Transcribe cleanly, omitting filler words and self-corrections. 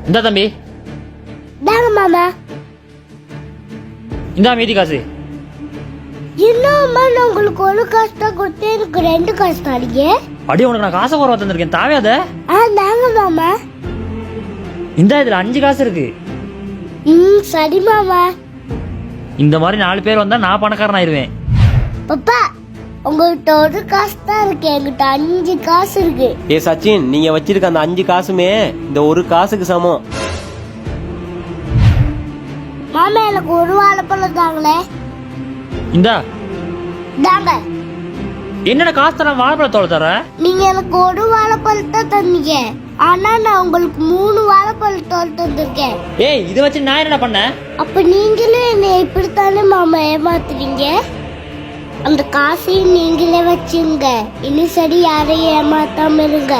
இந்தா தம்பி. தாங்க மாமா. இந்தா மீதி காசு. இன்னும் நான் உங்களுக்கு ஒரு காசு தான் கொடுத்து எனக்கு 2 காசு தாடிங்க. அடி உனக்கு நான் காசை குறவா தந்திருக்கேன், தாவையாத. தாங்க மாமா. இந்தா இதுல 5 காசு இருக்கு. சரி மாமா. இந்த மாதிரி 4 பேர் வந்தா நான் பணக்காரன் ஆயிருவேன். பப்பா, உங்கள்கிட்ட ஒரு காசு தான் இருக்கு, என்கிட்ட 5 காசு இருக்கு. சச்சின், நீங்க வச்சிருக்க அந்த 5 காசுமே இந்த ஒரு காசுக்கு சமம். மாமா எனக்கு ஒரு வாழைப்பழம் தாங்களே. இந்தா. தாங்க. என்னடா காசு தர வாழைப்பழத்தோட தர? நீங்க எனக்கு ஒரு வாழைப்பழத்தை தந்தீங்க, ஆனா நான் உங்களுக்கு 3 வாழைப்பழத்தோட தந்திருக்கேன். ஏய், இதை வச்சு நான் என்ன பண்ண? அப்ப நீங்களும் என்னை இப்படித்தானே மாமா ஏமாத்துறீங்க? அந்த காசையும் நீங்களே வச்சுங்க. இனி சரி, யாரையும் ஏமாத்தாம இருங்க.